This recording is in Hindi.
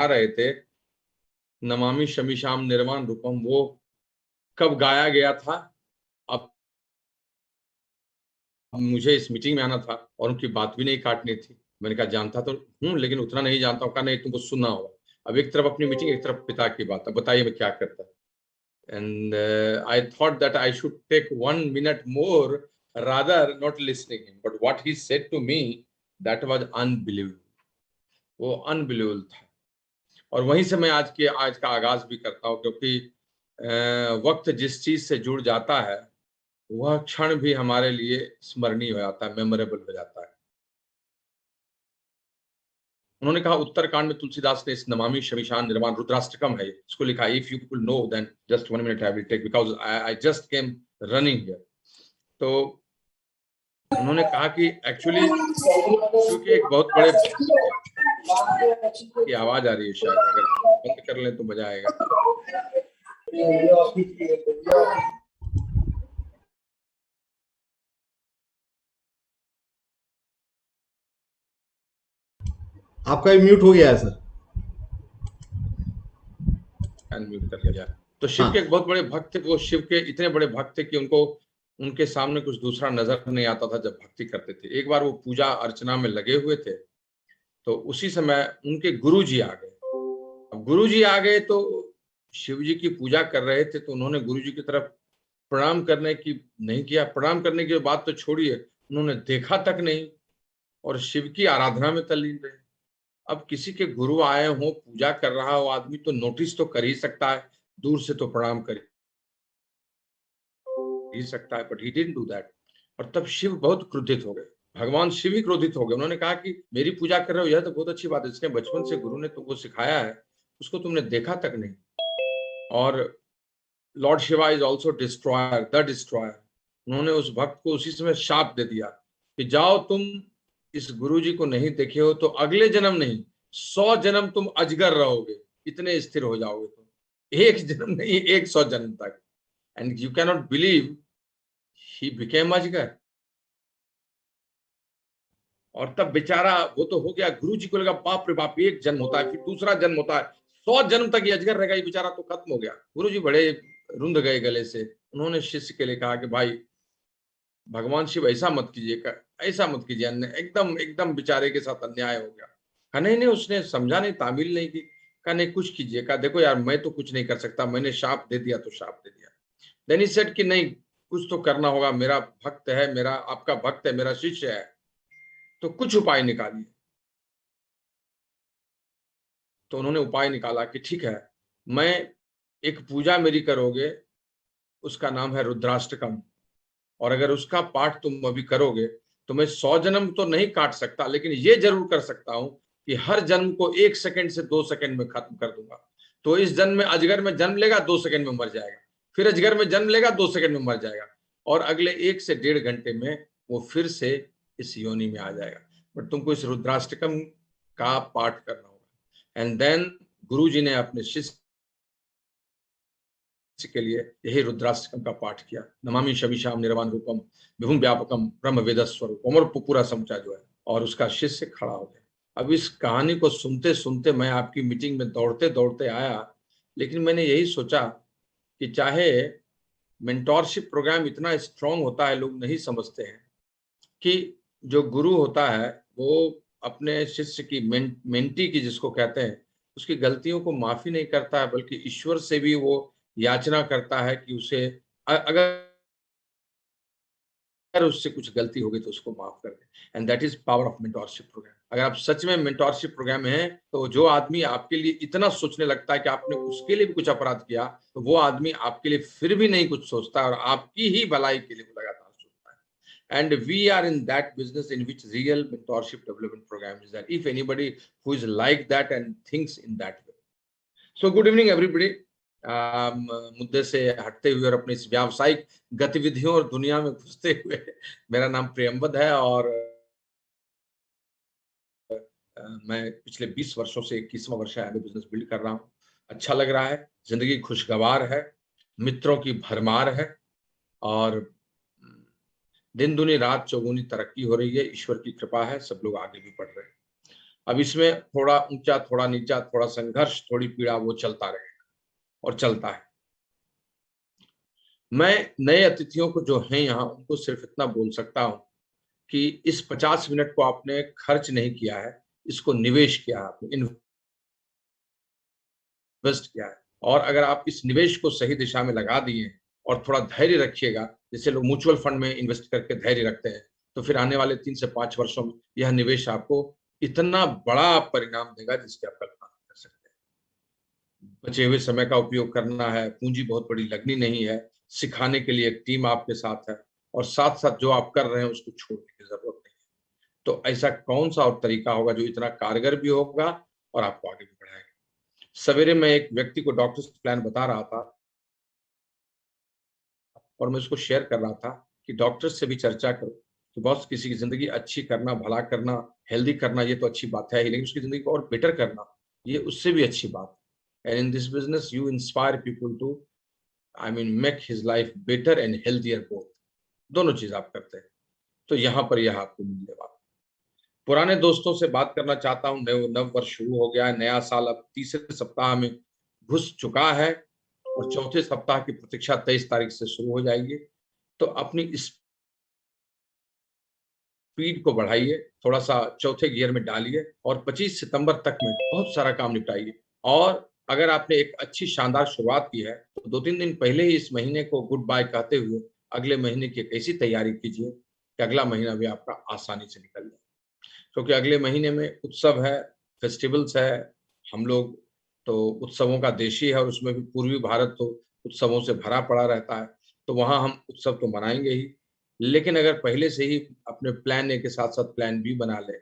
रहे थे नमामि शमीशाम निर्वाण रूपम, वो कब गाया गया था। अब मुझे इस मीटिंग में आना था और उनकी बात भी नहीं काटनी थी। मैंने कहा जानता तो हूँ लेकिन उतना नहीं जानता हूँ। कहा नहीं, तुमको सुनना होगा। अब एक तरफ अपनी मीटिंग, एक तरफ पिता की बात। अब बताइए मैं क्या करता। And I thought that I should take 1 minute more rather not listening him, but what he said to me, that was unbelievable. वो अनबिलीवेबल था। और वहीं से मैं आज का आगाज भी करता हूँ, क्योंकि वक्त जिस चीज से जुड़ जाता है वह क्षण भी हमारे लिए स्मरणीय हो जाता है, मेमोरेबल हो जाता है। उन्होंने कहा उत्तरकांड में तुलसीदास ने इस नमामि शमीशान निर्वाण रुद्राष्टकम है, इसको लिखा। If you people know then just 1 minute I will take, because I just came running here. तो उन्होंने कहा कि एक्चुअली क्योंकि एक बहुत बड़े की आवाज आ रही है, शायद अगर बंद कर लें तो मजा आएगा। आपका म्यूट हो गया है सर। अनम्यूट कर लिया जाए। तो शिव हाँ। के एक बहुत बड़े भक्त थे। वो शिव के इतने बड़े भक्त थे कि उनको उनके सामने कुछ दूसरा नजर नहीं आता था जब भक्ति करते थे। एक बार वो पूजा अर्चना में लगे हुए थे, तो उसी समय उनके गुरु जी आ गए। अब गुरु जी आ गए तो शिव जी की पूजा कर रहे थे, तो उन्होंने गुरु जी की तरफ प्रणाम करने की नहीं किया। प्रणाम करने की बात तो छोड़िए, उन्होंने देखा तक नहीं और शिव की आराधना में तल्लीन रहे। अब किसी के गुरु आए हो, पूजा कर रहा हो आदमी, तो नोटिस तो कर ही सकता है, दूर से तो प्रणाम कर ही सकता है, but he didn't do that. और तब शिव बहुत क्रोधित हो गए। भगवान शिव ही क्रोधित हो गए। उन्होंने कहा कि मेरी पूजा कर रहे हो, यह तो बहुत अच्छी बात है, जिसने बचपन से गुरु ने तुमको सिखाया है उसको तुमने देखा तक नहीं। और Lord Shiva is also destroyer, the destroyer. उन्होंने उस भक्त को उसी समय शाप दे दिया कि जाओ, तुम इस गुरु जी को नहीं देखे हो तो अगले जन्म नहीं 100 जन्म तुम अजगर रहोगे, इतने स्थिर हो जाओगे तुम। एक जन्म नहीं, 100 जन्म तक। And you cannot believe, he became अजगर। और तब बेचारा वो तो हो गया, गुरु जी को लगा बाप रे बाप, एक जन्म होता है फिर दूसरा जन्म होता है, 100 जन्म तक ये अजगर रहेगा, ये बेचारा तो खत्म हो गया। गुरु जी बड़े रुंध गए गले से। उन्होंने शिष्य के लिए कहा कि भाई भगवान शिव ऐसा मत कीजिए, ऐसा मत कीजिए, एकदम एकदम बेचारे के साथ अन्याय हो गया। कहा नहीं नहीं, उसने समझा नहीं, तामील नहीं की। कहा नहीं कुछ कीजिए। कहा देखो यार, मैं तो कुछ नहीं कर सकता, मैंने शाप दे दिया तो शाप दे दिया। देन ही सेड कि नहीं, कुछ तो करना होगा, मेरा भक्त है, मेरा आपका भक्त है, मेरा शिष्य है, तो कुछ उपाय निकालिए। तो उन्होंने उपाय निकाला कि ठीक है, मैं एक पूजा मेरी करोगे, उसका नाम है रुद्राष्टकम, और अगर उसका पाठ तुम अभी करोगे तो मैं 100 जन्म तो नहीं काट सकता, लेकिन ये जरूर कर सकता हूं कि हर जन्म को 1 सेकंड से 2 सेकंड में खत्म कर दूंगा। तो इस जन्म में अजगर में जन्म लेगा, 2 सेकंड में मर जाएगा, फिर अजगर में जन्म लेगा, 2 सेकंड में मर जाएगा, और अगले 1 से 1.5 घंटे में वो फिर से इस योनि में आ जाएगा। बट तुमको इस रुद्राष्टकम का पाठ करना होगा। एंड देन गुरु जी ने अपने शिष्य के लिए यही रुद्राष्टकम का पाठ किया। नमामि शमीशाम निर्वाण रूपम विभुम व्यापकम ब्रह्म वेद स्वरूपम, और पूरा समझा जो है। और उसका शिष्य खड़ा हो गया। अब इस कहानी को सुनते सुनते मैं आपकी मीटिंग में दौड़ते दौड़ते आया, लेकिन मैंने यही सोचा कि चाहे मेंटोरशिप प्रोग्राम इतना स्ट्रांग होता है, लोग नहीं समझते हैं कि जो गुरु होता है वो अपने शिष्य की मेंटी की जिसको कहते हैं, उसकी गलतियों को माफी नहीं करता है, बल्कि ईश्वर से भी वो याचना करता है कि उसे अगर उससे कुछ गलती होगी तो उसको माफ कर दे। And that is power of mentorship program. अगर आप सच में मेंटोरशिप प्रोग्राम में हैं, तो जो आदमी आपके लिए इतना सोचने लगता है कि आपने उसके लिए भी कुछ अपराध किया, तो वो आदमी आपके लिए फिर भी नहीं कुछ सोचता और आपकी ही भलाई के लिए वो लगातार सोचता है। And we are in that business in which real mentorship development program is that, if anybody who is like that and thinks in that way. So good evening everybody. मुद्दे से हटते हुए और अपनी इस व्यावसायिक गतिविधियों और दुनिया में घुसते हुए, मेरा नाम प्रियंबद है और मैं पिछले 20 वर्षों से 21वां वर्ष है बिजनेस बिल्ड कर रहा हूँ। अच्छा लग रहा है, जिंदगी खुशगवार है, मित्रों की भरमार है, और दिन दुनी रात चौगुनी तरक्की हो रही है। ईश्वर की कृपा है, सब लोग आगे भी बढ़ रहे हैं। अब इसमें थोड़ा ऊंचा, थोड़ा नीचा, थोड़ा संघर्ष, थोड़ी पीड़ा, वो चलता रहेगा और चलता है। मैं नए अतिथियों को जो हैं यहाँ, उनको सिर्फ इतना बोल सकता हूँ कि इस 50 मिनट को आपने खर्च नहीं किया है, इसको निवेश किया है, आपने इन्वेस्ट किया है। और अगर आप इस निवेश को सही दिशा में लगा दिए और थोड़ा धैर्य रखिएगा, जैसे लोग म्यूचुअल फंड में इन्वेस्ट करके धैर्य रखते हैं, तो फिर आने वाले 3 से 5 वर्षों में यह निवेश आपको इतना बड़ा परिणाम देगा जिसकी आप कल्पना नहीं कर सकते। बचे हुए समय का उपयोग करना है, पूंजी बहुत बड़ी लगनी नहीं है, सिखाने के लिए एक टीम आपके साथ है, और साथ-साथ जो आप कर रहे हैं उसको छोड़ने की ज़रूरत नहीं है। तो ऐसा कौन-सा और तरीका होगा जो इतना कारगर भी होगा और आपको आगे भी बढ़ाएगा? सवेरे मैं एक व्यक्ति को डॉक्टर्स प्लान बता रहा था और मैं उसको शेयर कर रहा था कि डॉक्टर्स से भी चर्चा करो कि बॉस, किसी की ज़िंदगी अच्छी करना, भला करना, हेल्दी करना, ये तो अच्छी बात है ही, लेकिन उसकी ज़िंदगी को और बेटर करना, ये उससे भी अच्छी बात है। And in this business you inspire people to, I mean, make his life better and healthier both. दोनों चीज़ आप करते हैं। तो यहाँ पर यह आपको मिलने वाला है। पुराने दोस्तों से बात करना चाहता हूँ, नव वर्ष शुरू हो गया है, नया साल अब तीसरे सप्ताह में घुस चुका है और चौथे सप्ताह की प्रतीक्षा 23 तारीख से शुरू हो जाएगी। तो अपनी स्पीड को बढ़ाइए, थोड़ा-सा चौथे गियर में डालिए और 25 सितंबर तक में बहुत सारा काम निपटाइए। और अगर आपने एक अच्छी शानदार शुरुआत की है, तो 2-3 दिन पहले ही इस महीने को गुड बाय कहते हुए अगले महीने की एक ऐसी तैयारी कीजिए कि अगला महीना भी आपका आसानी से निकल जाए। क्योंकि अगले महीने में उत्सव है, फेस्टिवल्स है, हम लोग तो उत्सवों का देश ही है और उसमें भी पूर्वी भारत तो उत्सवों से भरा पड़ा रहता है, तो वहाँ हम उत्सव तो मनाएँगे ही। लेकिन अगर पहले से ही अपने प्लान ए के साथ-साथ प्लान बी बना लें,